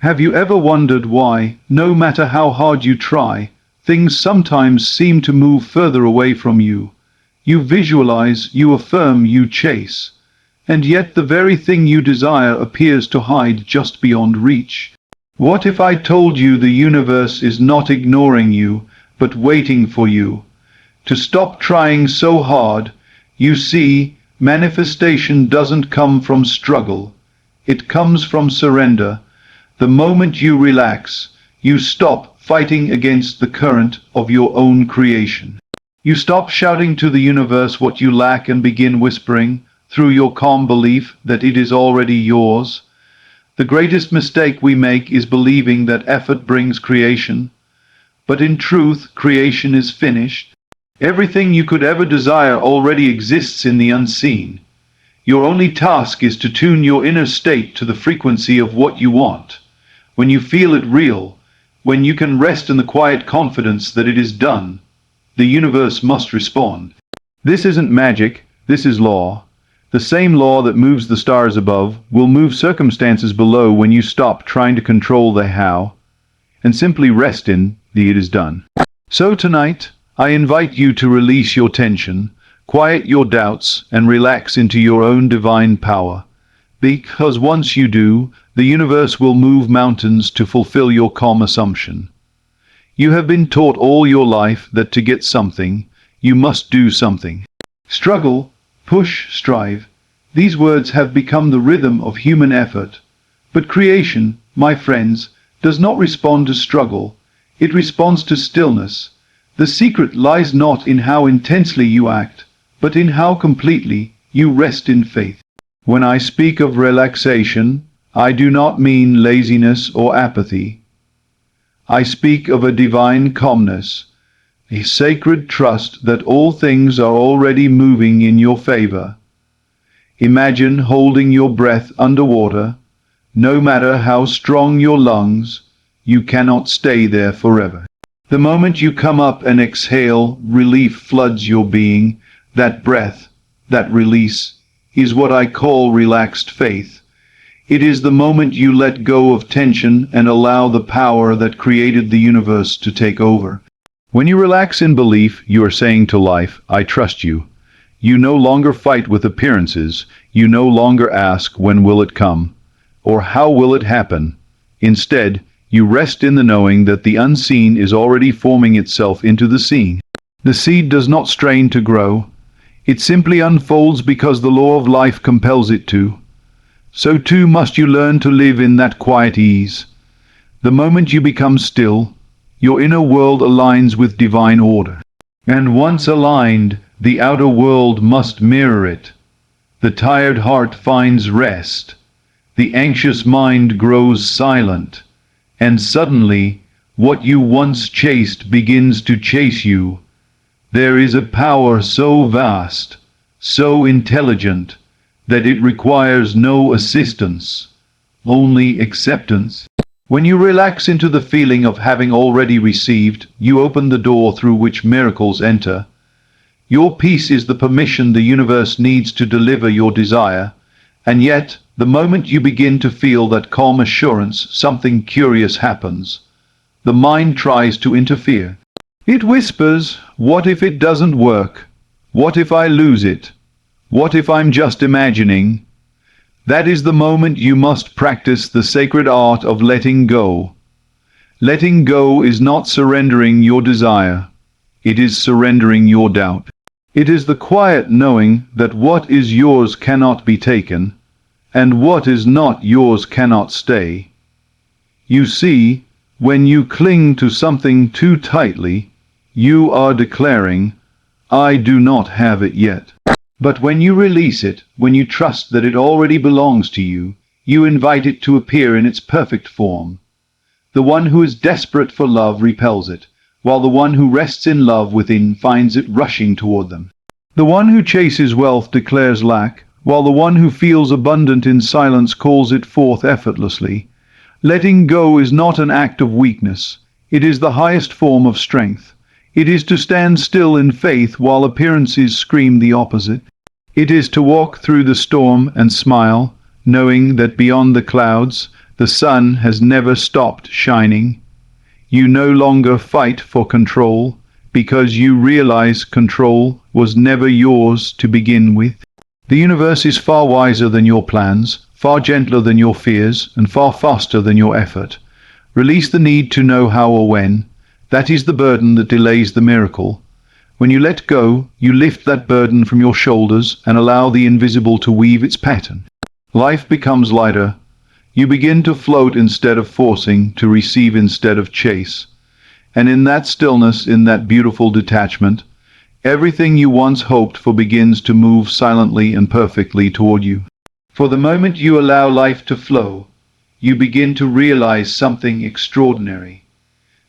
Have you ever wondered why, no matter how hard you try, things sometimes seem to move further away from you? You visualize, you affirm, you chase, and yet the very thing you desire appears to hide just beyond reach. What if I told you the universe is not ignoring you, but waiting for you to stop trying so hard? You see, manifestation doesn't come from struggle. It comes from surrender. The moment you relax, you stop fighting against the current of your own creation. You stop shouting to the universe what you lack and begin whispering, through your calm belief, that it is already yours. The greatest mistake we make is believing that effort brings creation. But in truth, creation is finished. Everything you could ever desire already exists in the unseen. Your only task is to tune your inner state to the frequency of what you want. When you feel it real, when you can rest in the quiet confidence that it is done, the universe must respond. This isn't magic, this is law. The same law that moves the stars above will move circumstances below when you stop trying to control the how and simply rest in the it is done. So tonight, I invite you to release your tension, quiet your doubts, and relax into your own divine power. Because once you do, the universe will move mountains to fulfill your calm assumption. You have been taught all your life that to get something, you must do something. Struggle, push, strive. These words have become the rhythm of human effort. But creation, my friends, does not respond to struggle. It responds to stillness. The secret lies not in how intensely you act, but in how completely you rest in faith. When I speak of relaxation, I do not mean laziness or apathy. I speak of a divine calmness, a sacred trust that all things are already moving in your favor. Imagine holding your breath underwater. No matter how strong your lungs, you cannot stay there forever. The moment you come up and exhale, relief floods your being. That breath, that release, is what I call relaxed faith. It is the moment you let go of tension and allow the power that created the universe to take over. When you relax in belief, you are saying to life, I trust you. You no longer fight with appearances. You no longer ask, when will it come? Or how will it happen? Instead, you rest in the knowing that the unseen is already forming itself into the seen. The seed does not strain to grow. It simply unfolds because the law of life compels it to. So too must you learn to live in that quiet ease. The moment you become still, your inner world aligns with divine order. And once aligned, the outer world must mirror it. The tired heart finds rest. The anxious mind grows silent. And suddenly, what you once chased begins to chase you. There is a power so vast, so intelligent, that it requires no assistance, only acceptance. When you relax into the feeling of having already received, you open the door through which miracles enter. Your peace is the permission the universe needs to deliver your desire, and yet, the moment you begin to feel that calm assurance, something curious happens. The mind tries to interfere. It whispers, what if it doesn't work? What if I lose it? What if I'm just imagining? That is the moment you must practice the sacred art of letting go. Letting go is not surrendering your desire. It is surrendering your doubt. It is the quiet knowing that what is yours cannot be taken, and what is not yours cannot stay. You see, when you cling to something too tightly, you are declaring, I do not have it yet. But when you release it, when you trust that it already belongs to you, you invite it to appear in its perfect form. The one who is desperate for love repels it, while the one who rests in love within finds it rushing toward them. The one who chases wealth declares lack, while the one who feels abundant in silence calls it forth effortlessly. Letting go is not an act of weakness. It is the highest form of strength. It is to stand still in faith while appearances scream the opposite. It is to walk through the storm and smile, knowing that beyond the clouds The sun has never stopped shining. You no longer fight for control because you realize control was never yours to begin with. The universe is far wiser than your plans, far gentler than your fears, and far faster than your effort. Release the need to know how or when. That is the burden that delays the miracle. When you let go, you lift that burden from your shoulders and allow the invisible to weave its pattern. Life becomes lighter. You begin to float instead of forcing, to receive instead of chase. And in that stillness, in that beautiful detachment, everything you once hoped for begins to move silently and perfectly toward you. For the moment you allow life to flow, you begin to realize something extraordinary.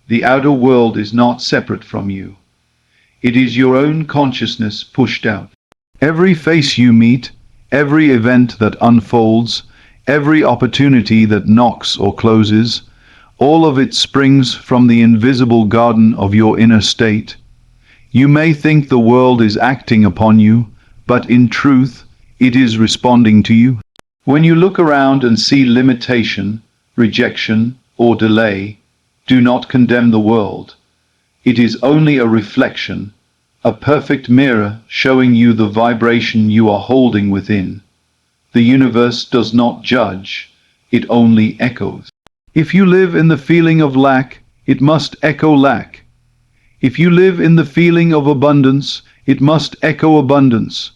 The outer world is not separate from you. It is your own consciousness pushed out. Every face you meet, every event that unfolds, every opportunity that knocks or closes, all of it springs from the invisible garden of your inner state. You may think the world is acting upon you, but in truth, it is responding to you. When you look around and see limitation, rejection, or delay, do not condemn the world. It is only a reflection, a perfect mirror showing you the vibration you are holding within. The universe does not judge, it only echoes. If you live in the feeling of lack, it must echo lack. If you live in the feeling of abundance, it must echo abundance.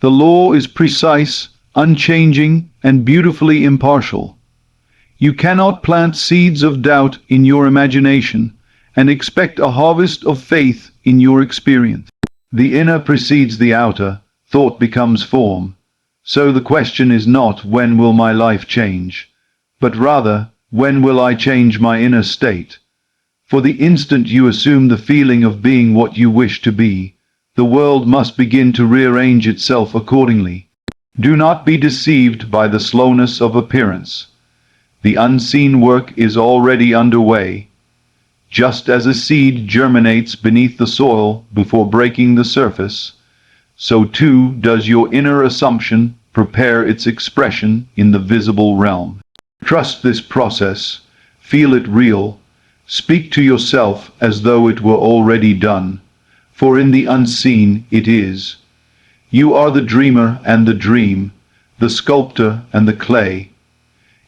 The law is precise, unchanging, and beautifully impartial. You cannot plant seeds of doubt in your imagination and expect a harvest of faith in your experience. The inner precedes the outer, thought becomes form. So the question is not when will my life change, but rather when will I change my inner state. For the instant you assume the feeling of being what you wish to be, the world must begin to rearrange itself accordingly. Do not be deceived by the slowness of appearance. The unseen work is already underway. Just as a seed germinates beneath the soil before breaking the surface, so too does your inner assumption prepare its expression in the visible realm. Trust this process, feel it real, speak to yourself as though it were already done, for in the unseen it is. You are the dreamer and the dream, the sculptor and the clay.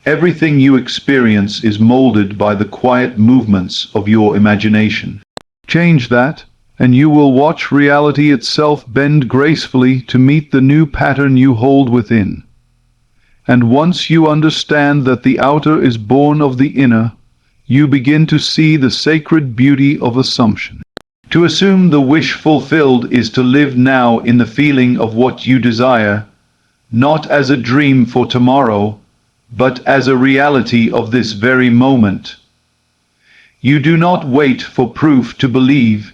Everything you experience is molded by the quiet movements of your imagination. Change that, and you will watch reality itself bend gracefully to meet the new pattern you hold within. And once you understand that the outer is born of the inner, you begin to see the sacred beauty of assumption. To assume the wish fulfilled is to live now in the feeling of what you desire, not as a dream for tomorrow, but as a reality of this very moment. You do not wait for proof to believe.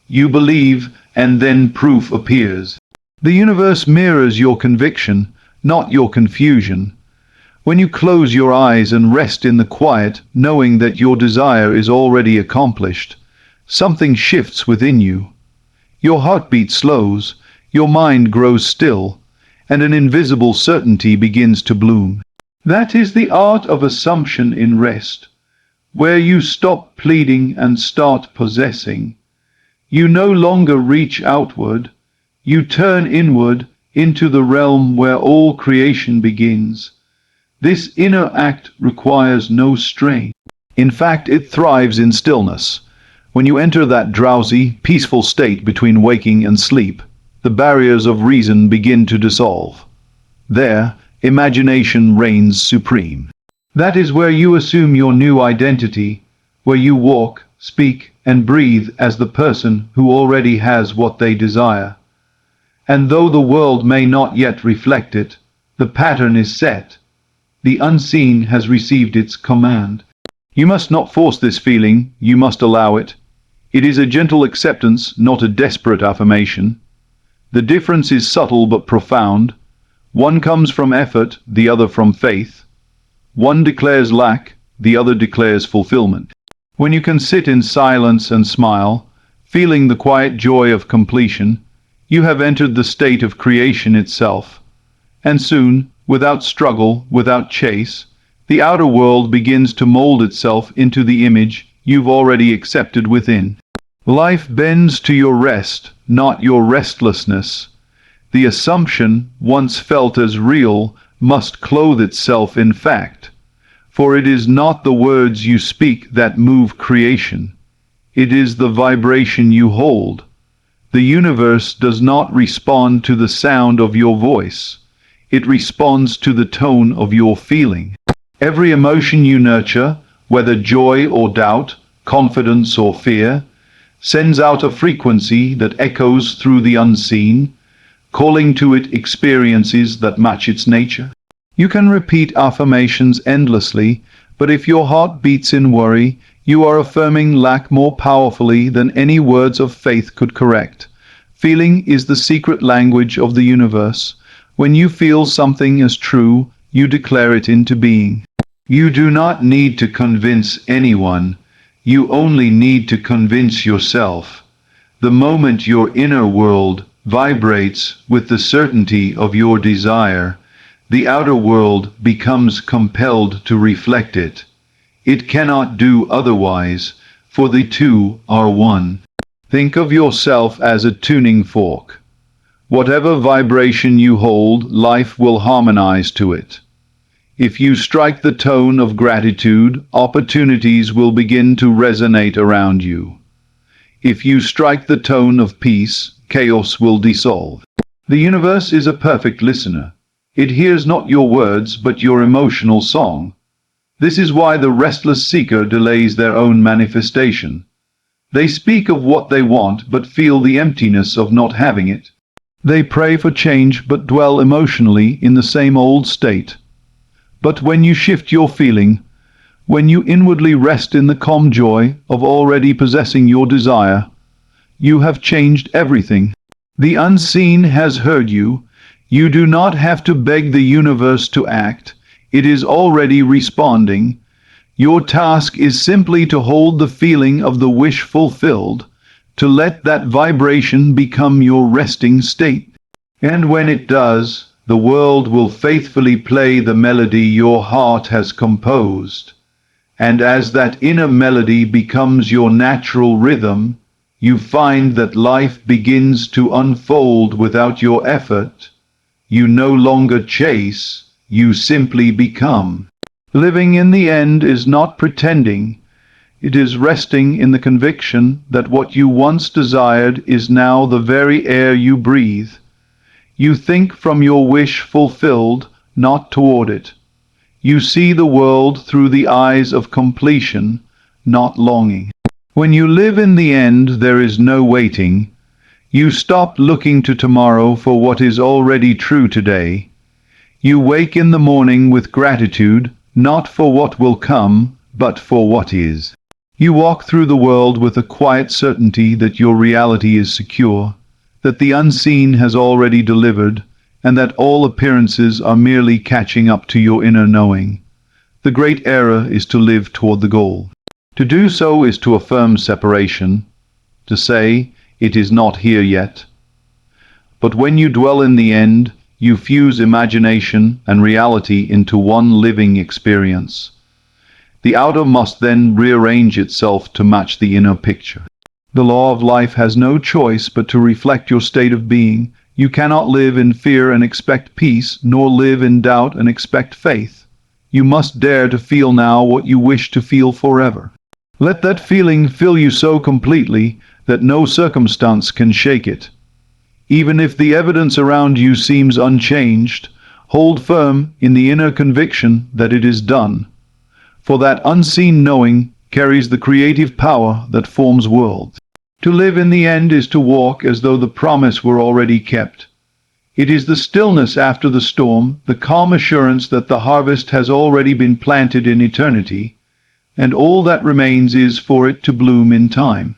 You believe, and then proof appears. The universe mirrors your conviction, not your confusion. When you close your eyes and rest in the quiet, knowing that your desire is already accomplished, something shifts within you. Your heartbeat slows, your mind grows still, and an invisible certainty begins to bloom. That is the art of assumption in rest, where you stop pleading and start possessing. You no longer reach outward, you turn inward into the realm where all creation begins. This inner act requires no strain. In fact, it thrives in stillness. When you enter that drowsy, peaceful state between waking and sleep, the barriers of reason begin to dissolve. There, imagination reigns supreme. That is where you assume your new identity, where you walk, speak, and breathe as the person who already has what they desire. And though the world may not yet reflect it, the pattern is set. The unseen has received its command. You must not force this feeling, you must allow it. It is a gentle acceptance, not a desperate affirmation. The difference is subtle but profound. One comes from effort, the other from faith. One declares lack, the other declares fulfillment. When you can sit in silence and smile, feeling the quiet joy of completion, you have entered the state of creation itself. And soon, without struggle, without chase, the outer world begins to mold itself into the image you've already accepted within. Life bends to your rest, not your restlessness. The assumption, once felt as real, must clothe itself in fact. For it is not the words you speak that move creation. It is the vibration you hold. The universe does not respond to the sound of your voice. It responds to the tone of your feeling. Every emotion you nurture, whether joy or doubt, confidence or fear, sends out a frequency that echoes through the unseen, calling to it experiences that match its nature. You can repeat affirmations endlessly, but if your heart beats in worry, you are affirming lack more powerfully than any words of faith could correct. Feeling is the secret language of the universe. When you feel something as true, you declare it into being. You do not need to convince anyone. You only need to convince yourself. The moment your inner world vibrates with the certainty of your desire, the outer world becomes compelled to reflect it. It cannot do otherwise, for the two are one. Think of yourself as a tuning fork. Whatever vibration you hold, life will harmonize to it. If you strike the tone of gratitude, opportunities will begin to resonate around you. If you strike the tone of peace, chaos will dissolve. The universe is a perfect listener. It hears not your words, but your emotional song. This is why the restless seeker delays their own manifestation. They speak of what they want, but feel the emptiness of not having it. They pray for change, but dwell emotionally in the same old state. But when you shift your feeling, when you inwardly rest in the calm joy of already possessing your desire, you have changed everything. The unseen has heard you. You do not have to beg the universe to act. It is already responding. Your task is simply to hold the feeling of the wish fulfilled, to let that vibration become your resting state. And when it does, the world will faithfully play the melody your heart has composed. And as that inner melody becomes your natural rhythm, you find that life begins to unfold without your effort. You no longer chase, you simply become. Living in the end is not pretending. It is resting in the conviction that what you once desired is now the very air you breathe. You think from your wish fulfilled, not toward it. You see the world through the eyes of completion, not longing. When you live in the end, there is no waiting. You stop looking to tomorrow for what is already true today. You wake in the morning with gratitude, not for what will come, but for what is. You walk through the world with a quiet certainty that your reality is secure, that the unseen has already delivered, and that all appearances are merely catching up to your inner knowing. The great error is to live toward the goal. To do so is to affirm separation, to say, it is not here yet. But when you dwell in the end, you fuse imagination and reality into one living experience. The outer must then rearrange itself to match the inner picture. The law of life has no choice but to reflect your state of being. You cannot live in fear and expect peace, nor live in doubt and expect faith. You must dare to feel now what you wish to feel forever. Let that feeling fill you so completely that no circumstance can shake it. Even if the evidence around you seems unchanged, hold firm in the inner conviction that it is done. For that unseen knowing carries the creative power that forms worlds. To live in the end is to walk as though the promise were already kept. It is the stillness after the storm, the calm assurance that the harvest has already been planted in eternity, and all that remains is for it to bloom in time.